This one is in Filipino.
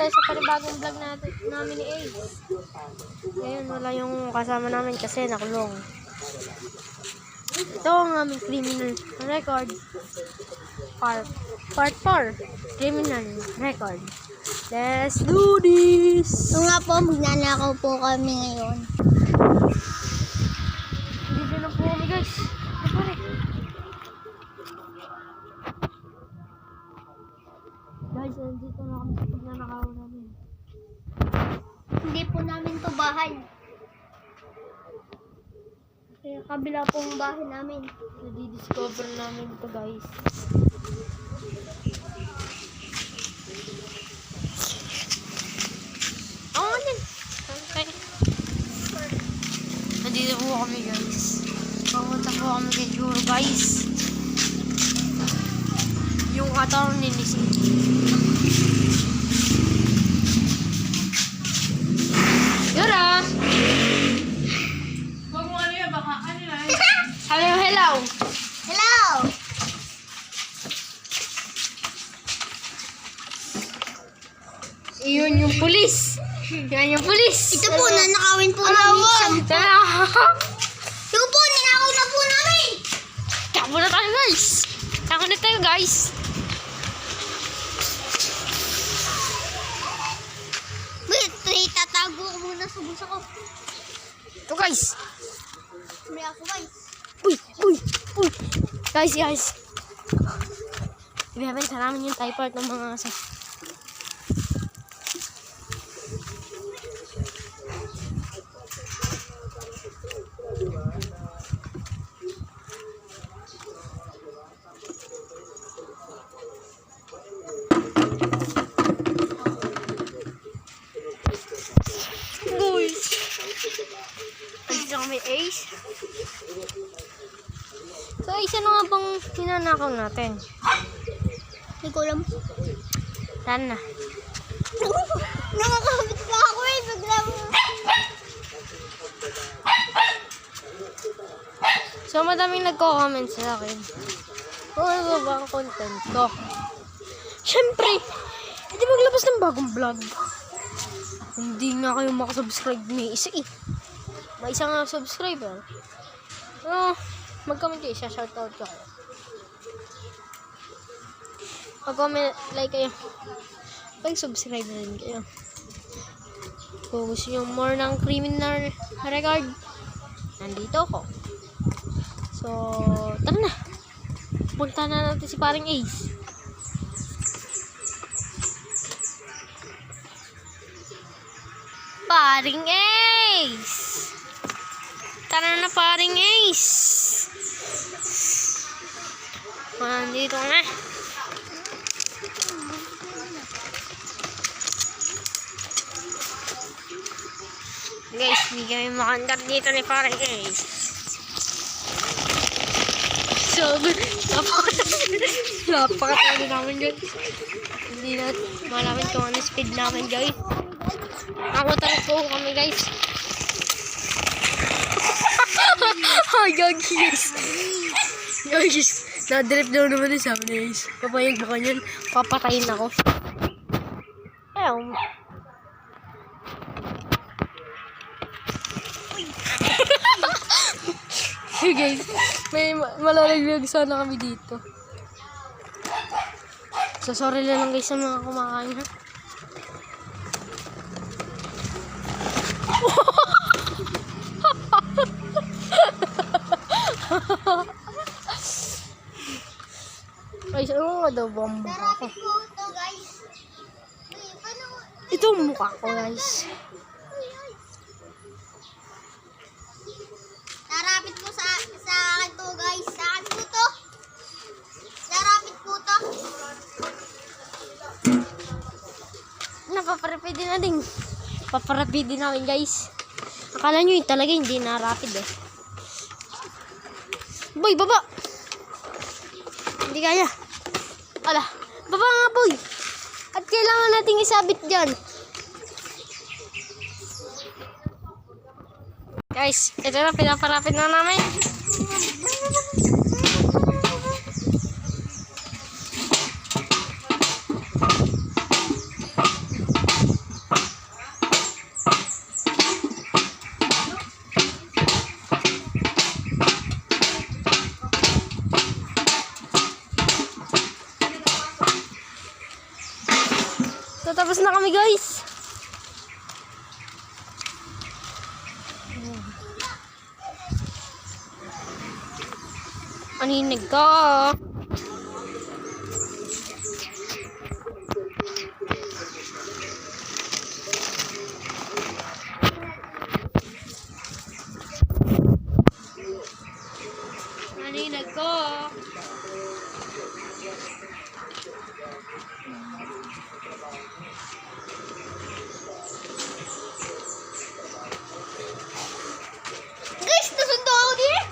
tayo sa panibagong vlog namin ni Ace. Ngayon, wala yung kasama namin kasi nakulong. Ito ang aming criminal record. Part 4. Criminal record. Let's do this! So nga po, magnanakaw po kami ngayon. Dito na po kami guys. Pare. Guys, nandito na kami sa pagnanakaw namin. Hindi po namin to bahay. Kaya kabila pong bahay namin. Nadi-discover namin ito guys. Oh, din. Okay. Nandito po kami guys. Pamunta po kami kay Juro guys. Yung katawan ni Nisi. Yura! Wag mo ano yan, baka ano na eh. Sabi mo hello! Hello! Iyon yung pulis! Yan yung pulis! Ito po, nanakawin po namin isang... Tara! Ito po, ninakaw na po namin! Takbo na tayo guys! Takbo na tayo guys! Wait, tatago ko muna sa bulsa ko. Ito guys! May ako guys. Uy! Uy! Uy! Guys! Ibibenta namin yung type part ng mga asa. Boys! Andito kami Ace. So Ace, ano nga bang pinanakaw natin? Hindi ko alam. Saan na? Nakakabit pa ako eh. Bigla mo. So madaming nagko-comment sa akin. Kung ano ba ang content ko? Siyempre, hindi maglabas ng bagong vlog. Hindi nga kayo makasubscribe. May isa eh. May isa nga subscriber. Mag-comment kayo, shoutout ko kayo. Mag-comment, like kayo. Mag-subscribe na rin kayo. Kung gusto nyo more ng criminal record, nandito ako. So, tara na. Punta na natin si paring Ace. Paring Ace! Tara na paring Ace! Nandito na. Guys, hindi kami makandar dito ni paring Ace. So, napakatayo namin guys. Hindi na malaman kung ano speed namin guys. Nakutan po kami guys. Ay, guys. Guys, na-drip daw naman yung sabi ni Ace. Papayag ba kanyan? Papatayin ako. Ayaw. Hey guys, may malalaglag sana kami dito. So sorry lang guys sa mga kumakain ha. Ay, ano nga daw ba ang mukha ko? Tarapit po ito guys. Wait, paano? Ito ang mukha ko guys. Tarapit po sa akin to guys. Sa akin po to. Tarapit po to. Napaparapid na din. Paparapid din namin guys. Akala nyo yun talaga hindi na rapid eh. Boy, baba! Hindi kaya. Ala, baba nga boy! At kailangan nating isabit dyan. Guys, ito na, pinaparapid na namin. Tatapos na kami, guys. Maninig ka. Maninig ka. Guys, nasundo ako din.